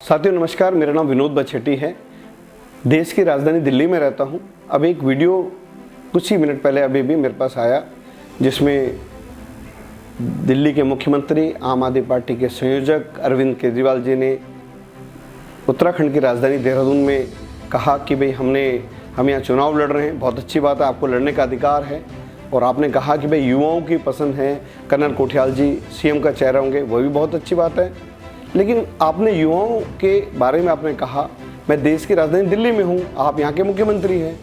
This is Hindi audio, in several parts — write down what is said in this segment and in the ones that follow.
साथियों नमस्कार, मेरा नाम विनोद बछेट्टी है। देश की राजधानी दिल्ली में रहता हूं। अब एक वीडियो कुछ ही मिनट पहले अभी भी मेरे पास आया, जिसमें दिल्ली के मुख्यमंत्री, आम आदमी पार्टी के संयोजक अरविंद केजरीवाल जी ने उत्तराखंड की राजधानी देहरादून में कहा कि भाई हम यहाँ चुनाव लड़ रहे हैं। बहुत अच्छी बात है, आपको लड़ने का अधिकार है। और आपने कहा कि भाई युवाओं की पसंद है, कर्नल कोठियाल जी सीएम का चेहरा होंगे, वह भी बहुत अच्छी बात है। लेकिन आपने युवाओं के बारे में आपने कहा, मैं देश की राजधानी दिल्ली में हूँ, आप यहाँ के मुख्यमंत्री हैं।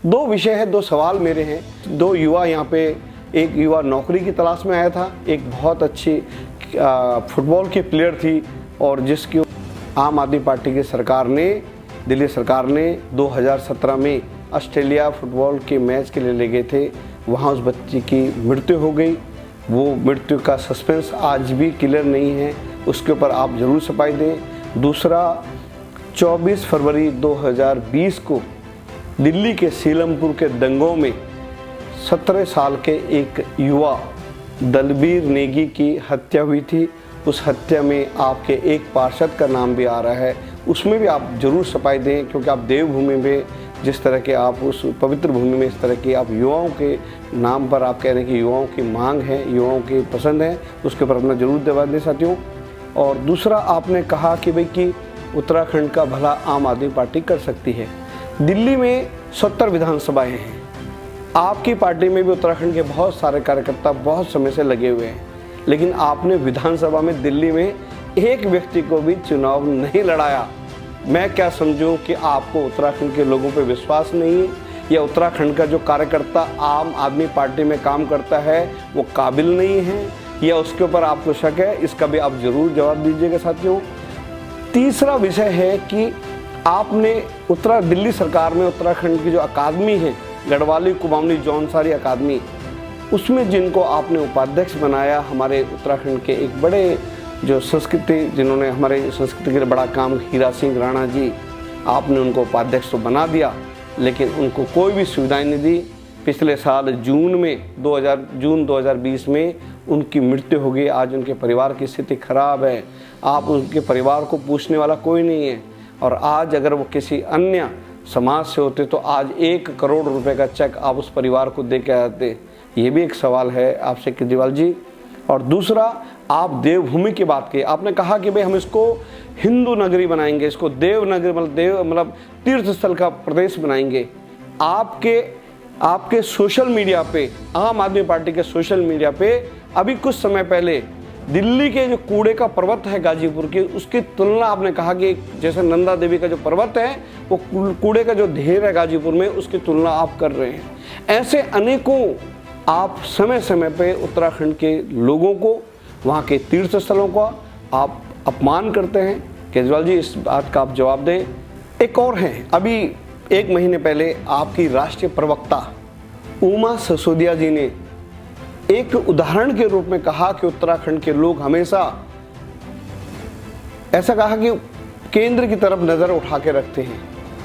दो विषय है, दो सवाल मेरे हैं। दो युवा यहाँ पे, एक युवा नौकरी की तलाश में आया था, एक बहुत अच्छी फुटबॉल की प्लेयर थी, और जिसकी आम आदमी पार्टी की सरकार ने, दिल्ली सरकार ने 2017 में ऑस्ट्रेलिया फुटबॉल के मैच के लिए ले गए थे। वहाँ उस बच्ची की मृत्यु हो गई। वो मृत्यु का सस्पेंस आज भी क्लियर नहीं है, उसके ऊपर आप ज़रूर सफाई दें। दूसरा, 24 फरवरी 2020 को दिल्ली के सीलमपुर के दंगों में 17 साल के एक युवा दलबीर नेगी की हत्या हुई थी। उस हत्या में आपके एक पार्षद का नाम भी आ रहा है, उसमें भी आप ज़रूर सफाई दें, क्योंकि आप देवभूमि में जिस तरह के आप उस पवित्र भूमि में इस तरह की आप युवाओं के नाम पर आप कह रहे हैं कि युवाओं की मांग है, युवाओं की पसंद है, उसके ऊपर अपना ज़रूर जवाब दें साथियों। और दूसरा, आपने कहा कि भाई कि उत्तराखंड का भला आम आदमी पार्टी कर सकती है। दिल्ली में 70 विधानसभाएं हैं। आपकी पार्टी में भी उत्तराखंड के बहुत सारे कार्यकर्ता बहुत समय से लगे हुए हैं, लेकिन आपने विधानसभा में दिल्ली में एक व्यक्ति को भी चुनाव नहीं लड़ाया। मैं क्या समझूं कि आपको उत्तराखंड के लोगों पे विश्वास नहीं है, या उत्तराखंड का जो कार्यकर्ता आम आदमी पार्टी में काम करता है वो काबिल नहीं है, या उसके ऊपर आपको शक है, इसका भी आप ज़रूर जवाब दीजिएगा साथियों। तीसरा विषय है कि आपने दिल्ली सरकार में उत्तराखंड की जो अकादमी है, गढ़वाली कुमाऊनी जौनसारी अकादमी, उसमें जिनको आपने उपाध्यक्ष बनाया, हमारे उत्तराखंड के एक बड़े जो संस्कृति, जिन्होंने हमारे संस्कृति के लिए बड़ा काम, हीरा सिंह राणा जी, आपने उनको उपाध्यक्ष तो बना दिया, लेकिन उनको कोई भी सुविधाएं नहीं दी। पिछले साल जून 2020 में उनकी मृत्यु हो गई। आज उनके परिवार की स्थिति खराब है, आप उनके परिवार को पूछने वाला कोई नहीं है। और आज अगर वो किसी अन्य समाज से होते तो आज 1 करोड़ रुपए का चेक आप उस परिवार को दे के आते। ये भी एक सवाल है आपसे केजरीवाल जी। और दूसरा, आप देवभूमि की बात की, आपने कहा कि भाई हम इसको हिंदू नगरी बनाएंगे, इसको देव नगरी मतलब तीर्थ स्थल का प्रदेश बनाएंगे। आपके सोशल मीडिया पे, आम आदमी पार्टी के सोशल मीडिया पे अभी कुछ समय पहले दिल्ली के जो कूड़े का पर्वत है गाजीपुर के, उसकी तुलना आपने कहा कि जैसे नंदा देवी का जो पर्वत है, वो कूड़े का जो ढेर है गाजीपुर में, उसकी तुलना आप कर रहे हैं। ऐसे अनेकों आप समय समय पे उत्तराखंड के लोगों को, वहाँ के तीर्थ स्थलों का आप अपमान करते हैं। केजरीवाल जी, इस बात का आप जवाब दें। एक और है, अभी 1 महीने पहले आपकी राष्ट्रीय प्रवक्ता उमा सिसोदिया जी ने एक उदाहरण के रूप में कहा कि उत्तराखंड के लोग हमेशा ऐसा कहा कि केंद्र की तरफ नज़र उठा के रखते हैं।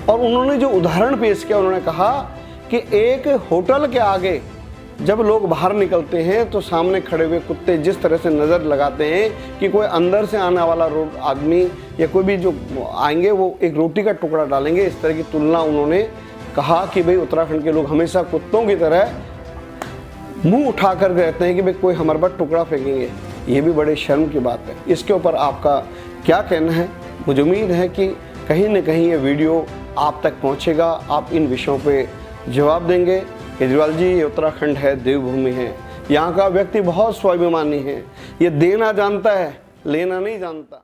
और उन्होंने जो उदाहरण पेश किया, उन्होंने कहा कि एक होटल के आगे जब लोग बाहर निकलते हैं तो सामने खड़े हुए कुत्ते जिस तरह से नज़र लगाते हैं कि कोई अंदर से आने वाला आदमी या कोई भी जो आएंगे वो एक रोटी का टुकड़ा डालेंगे, इस तरह की तुलना उन्होंने कहा कि भाई उत्तराखंड के लोग हमेशा कुत्तों की तरह मुंह उठा कर रहते हैं कि भाई कोई हमारे पर टुकड़ा फेंकेंगे। ये भी बड़े शर्म की बात है। इसके ऊपर आपका क्या कहना है? मुझे उम्मीद है कि कहीं न कहीं ये वीडियो आप तक पहुँचेगा, आप इन विषयों पर जवाब देंगे। केजरीवाल जी, ये उत्तराखंड है, देवभूमि है, यहाँ का व्यक्ति बहुत स्वाभिमानी है, ये देना जानता है, लेना नहीं जानता।